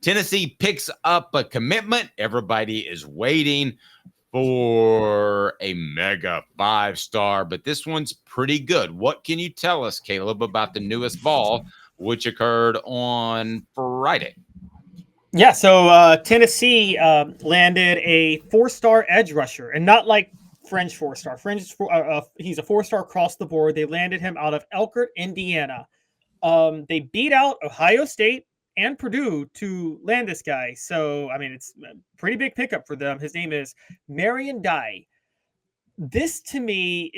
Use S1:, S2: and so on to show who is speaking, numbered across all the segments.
S1: Tennessee picks up a commitment. Everybody is waiting for a mega 5-star, but this one's pretty good. What can you tell us, Caleb, about the newest Vol, which occurred on Friday?
S2: Yeah, so Tennessee landed a 4-star edge rusher, and not like French 4-star. He's a 4-star across the board. They landed him out of Elkhart, Indiana. They beat out Ohio State and Purdue to land this guy. So, I mean, it's a pretty big pickup for them. His name is Mariyon Dye. This, to me,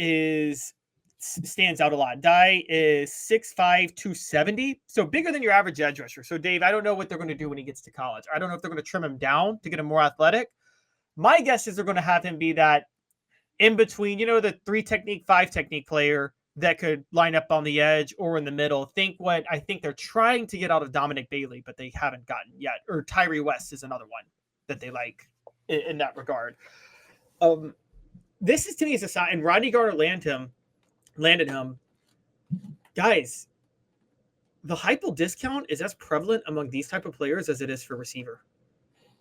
S2: stands out a lot. Dye is 6'5", 270, so bigger than your average edge rusher. So, Dave, I don't know what they're going to do when he gets to college. I don't know if they're going to trim him down to get him more athletic. My guess is they're going to have him be that in between, the 3-technique, 5-technique player that could line up on the edge or in the middle. I think they're trying to get out of Dominic Bailey, but they haven't gotten yet. Or Tyree West is another one that they like in that regard. This is, to me, is a sign. And Rodney Garner landed him. Guys, the Hypo discount is as prevalent among these type of players as it is for receiver.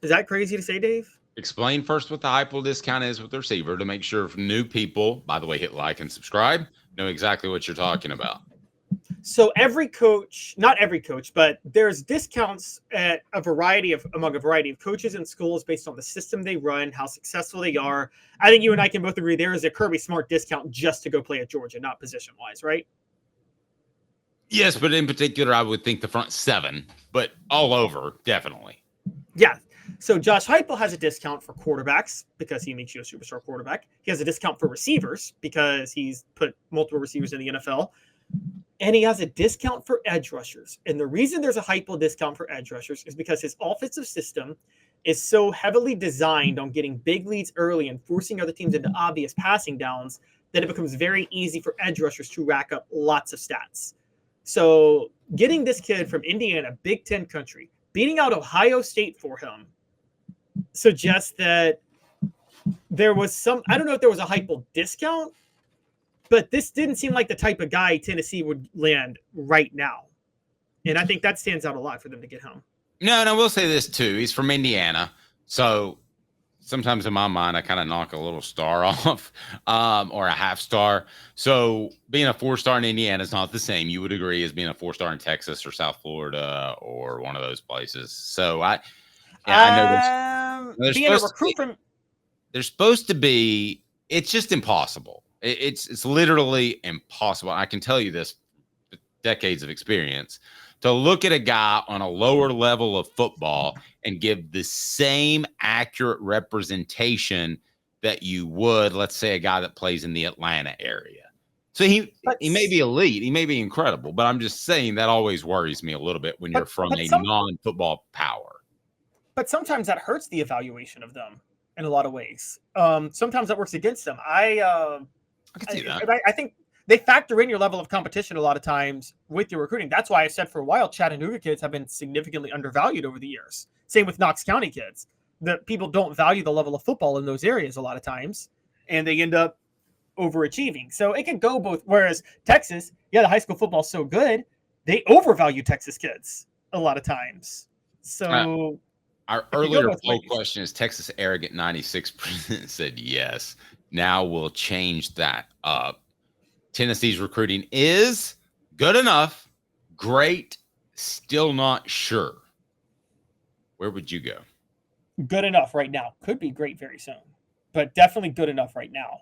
S2: Is that crazy to say, Dave?
S1: Explain first what the Hypo discount is with the receiver to make sure new people, by the way, hit like and subscribe, know exactly what you're talking about.
S2: So every coach, not every coach, but there's discounts at among a variety of coaches and schools based on the system they run, how successful they are. I think you and I can both agree there is a Kirby Smart discount just to go play at Georgia, not position-wise, right?
S1: Yes, but in particular, I would think the front 7, but all over, definitely.
S2: Yeah. So Josh Heupel has a discount for quarterbacks because he makes you a superstar quarterback. He has a discount for receivers because he's put multiple receivers in the NFL. And he has a discount for edge rushers. And the reason there's a Heupel discount for edge rushers is because his offensive system is so heavily designed on getting big leads early and forcing other teams into obvious passing downs that it becomes very easy for edge rushers to rack up lots of stats. So getting this kid from Indiana, Big Ten country, beating out Ohio State for him suggests that there was I don't know if there was a Heupel discount, but this didn't seem like the type of guy Tennessee would land right now. And I think that stands out a lot for them to get home.
S1: No, and I will say this too. He's from Indiana. So sometimes in my mind, I kind of knock a little star off or a half star. So being a 4-star in Indiana is not the same. You would agree as being a 4-star in Texas or South Florida or one of those places. So I know there's supposed to be, it's just impossible. It's literally impossible. I can tell you this, decades of experience, to look at a guy on a lower level of football and give the same accurate representation that you would, let's say, a guy that plays in the Atlanta area. So he may be elite, he may be incredible, but I'm just saying that always worries me a little bit when you're from a non-football power.
S2: But sometimes that hurts the evaluation of them in a lot of ways. Sometimes that works against them. I can see that. I think they factor in your level of competition a lot of times with your recruiting. That's why I said for a while, Chattanooga kids have been significantly undervalued over the years. Same with Knox County kids. That people don't value the level of football in those areas a lot of times, and they end up overachieving. So it can go both. Whereas Texas, the high school football is so good, they overvalue Texas kids a lot of times. So
S1: our earlier poll question is Texas arrogant 96% said yes. Now we'll change that up. Tennessee's recruiting is good enough, great, still not sure. Where would you go?
S2: Good enough right now. Could be great very soon, but definitely good enough right now.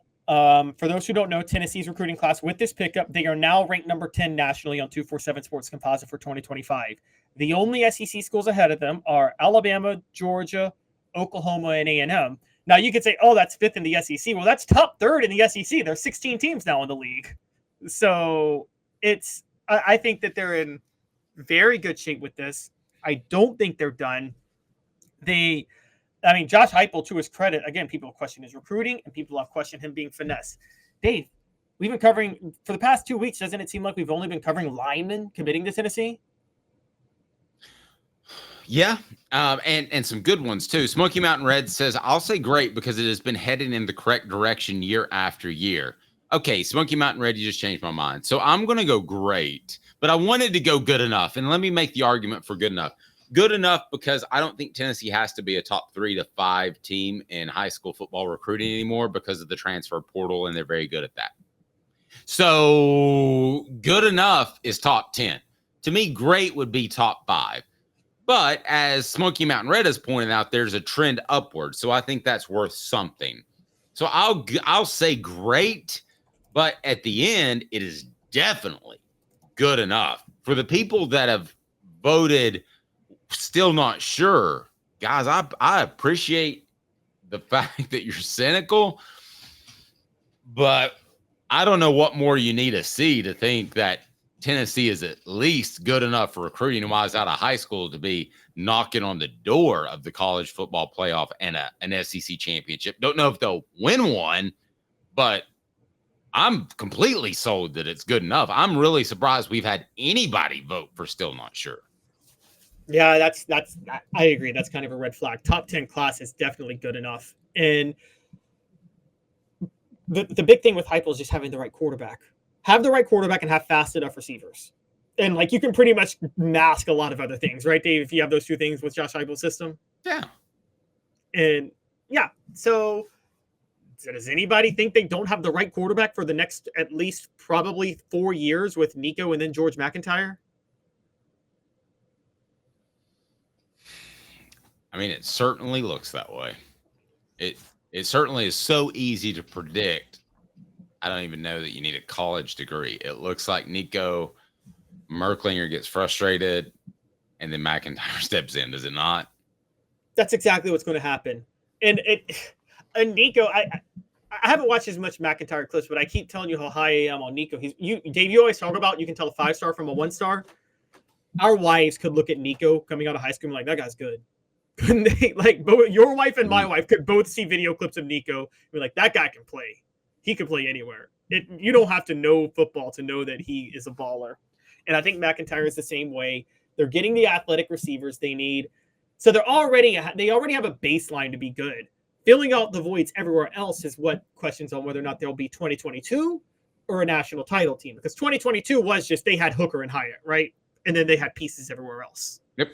S2: For those who don't know, Tennessee's recruiting class with this pickup, they are now ranked number 10 nationally on 247 Sports Composite for 2025. The only SEC schools ahead of them are Alabama, Georgia, Oklahoma, and A&M. Now you could say, oh, that's 5th in the SEC. Well, that's top 3rd in the SEC. There's 16 teams now in the league. So I think that they're in very good shape with this. I don't think they're done. Josh Heupel, to his credit, again, people question his recruiting and people have questioned him being finesse. Dave, we've been covering for the past 2 weeks. Doesn't it seem like we've only been covering linemen committing to Tennessee?
S1: Yeah, and some good ones too. Smoky Mountain Red says, I'll say great because it has been heading in the correct direction year after year. Okay, Smoky Mountain Red, you just changed my mind. So I'm going to go great, but I wanted to go good enough. And let me make the argument for good enough. Good enough because I don't think Tennessee has to be a top 3 to 5 team in high school football recruiting anymore because of the transfer portal, and they're very good at that. So good enough is top 10. To me, great would be top 5. But as Smoky Mountain Red has pointed out, there's a trend upward. So I think that's worth something. So I'll say great, but at the end, it is definitely good enough. For the people that have voted still not sure, guys, I appreciate the fact that you're cynical, but I don't know what more you need to see to think that Tennessee is at least good enough for recruiting wise out of high school to be knocking on the door of the college football playoff and an SEC championship. Don't know if they'll win one, but I'm completely sold that it's good enough. I'm really surprised we've had anybody vote for still not sure.
S2: Yeah, that's I agree. That's kind of a red flag. Top 10 class is definitely good enough. And the big thing with Hypo is just having the right quarterback. Have the right quarterback and have fast enough receivers. And like you can pretty much mask a lot of other things, right, Dave? If you have those two things with Josh Hypo's system.
S1: Yeah.
S2: And yeah, so does anybody think they don't have the right quarterback for the next at least probably 4 years with Nico and then George McIntyre?
S1: I mean, it certainly looks that way. It certainly is so easy to predict. I don't even know that you need a college degree. It looks like Nico Merklinger gets frustrated and then McIntyre steps in, does it not?
S2: That's exactly what's going to happen. And Nico, I haven't watched as much McIntyre clips, but I keep telling you how high I am on Nico. Dave, you always talk about you can tell a 5-star from a 1-star. Our wives could look at Nico coming out of high school and be like, that guy's good. Couldn't they? Like both your wife and my wife could both see video clips of Nico and be like, that guy can play. He can play anywhere. You don't have to know football to know that he is a baller. And I think McIntyre is the same way. They're getting the athletic receivers they need. So they already have a baseline to be good. Filling out the voids everywhere else is what questions on whether or not they'll be 2022 or a national title team. Because 2022 was just they had Hooker and Hyatt, right? And then they had pieces everywhere else.
S1: Yep.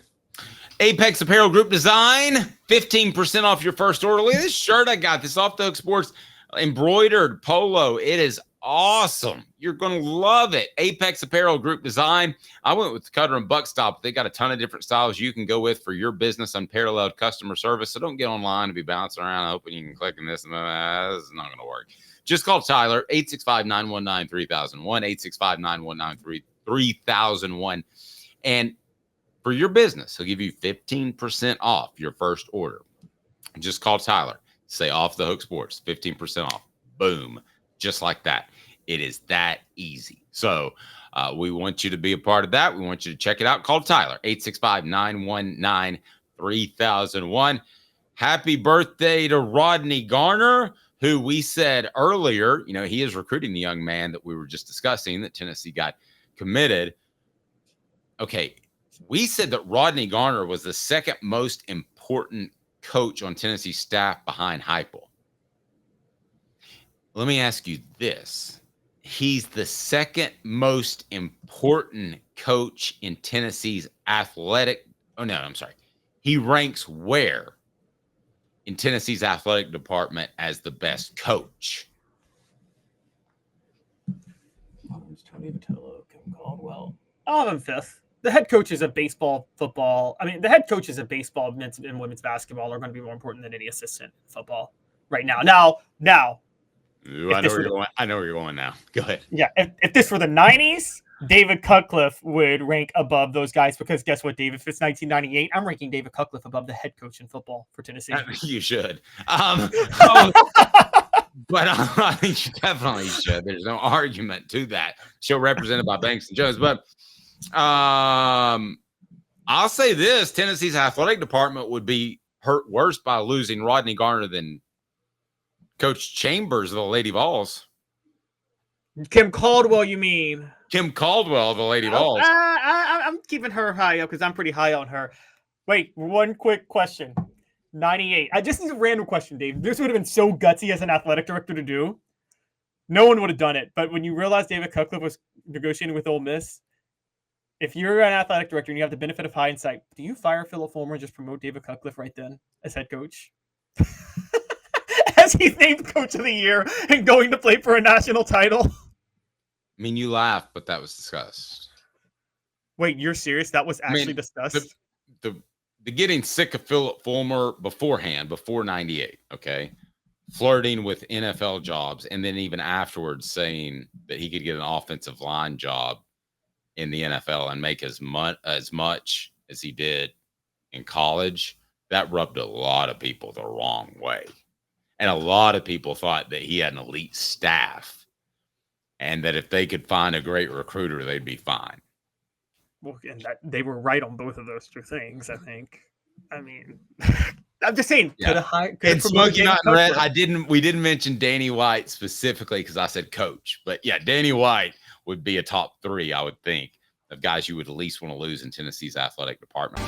S1: Apex Apparel Group Design, 15% off your first order. Look at this shirt I got. This Off the Hook Sports embroidered polo. It is awesome. You're going to love it. Apex Apparel Group Design. I went with Cutter and Buckstop. They got a ton of different styles you can go with for your business, unparalleled customer service. So don't get online and be bouncing around hoping you can click in this and that. This is not going to work. Just call Tyler, 865-919-3001, 865-919-3001. And for your business, he'll give you 15% off your first order. Just call Tyler. Say Off the Hook Sports, 15% off. Boom. Just like that. It is that easy. So we want you to be a part of that. We want you to check it out. Call Tyler, 865-919-3001. Happy birthday to Rodney Garner, who we said earlier, he is recruiting the young man that we were just discussing that Tennessee got committed. Okay. We said that Rodney Garner was the second most important coach on Tennessee's staff behind Hypo. Let me ask you this. He's the second most important coach in Tennessee's athletic. Oh, no, I'm sorry. He ranks where in Tennessee's athletic department as the best coach?
S2: Tony Vitello, Kim Caldwell. I'll have him fifth. The head coaches of baseball, football. I mean, the head coaches of baseball, men's and women's basketball are going to be more important than any assistant in football right now. Now.
S1: Ooh, I know where you're going now. Go ahead.
S2: Yeah, if this were the 90s, David Cutcliffe would rank above those guys because guess what, Dave? If it's 1998, I'm ranking David Cutcliffe above the head coach in football for Tennessee.
S1: You should. But I think you definitely should. There's no argument to that. Show represented by Banks and Jones. But I'll say this. Tennessee's athletic department would be hurt worse by losing Rodney Garner than Coach Chambers of the Lady Vols.
S2: Kim Caldwell, you mean?
S1: Kim Caldwell of the Lady Vols.
S2: I'm keeping her high up because I'm pretty high on her. Wait, one quick question. 98. This is a random question, Dave. This would have been so gutsy as an athletic director to do. No one would have done it. But when you realize David Cutcliffe was negotiating with Ole Miss, if you're an athletic director and you have the benefit of hindsight, do you fire Philip Fulmer and just promote David Cutcliffe right then as head coach? As he's named coach of the year and going to play for a national title.
S1: I mean, you laugh, but that was discussed.
S2: Wait, you're serious? That was actually discussed?
S1: The getting sick of Philip Fulmer beforehand, before 98, okay? Flirting with NFL jobs, and then even afterwards saying that he could get an offensive line job in the NFL and make as much as he did in college, that rubbed a lot of people the wrong way. And a lot of people thought that he had an elite staff and that if they could find a great recruiter, they'd be fine.
S2: Well, and they were right on both of those two things, I think. I mean, I'm just saying.
S1: Yeah. And Smoky Not Red, we didn't mention Danny White specifically because I said coach. But yeah, Danny White would be a top 3, I would think, of guys you would at least want to lose in Tennessee's athletic department.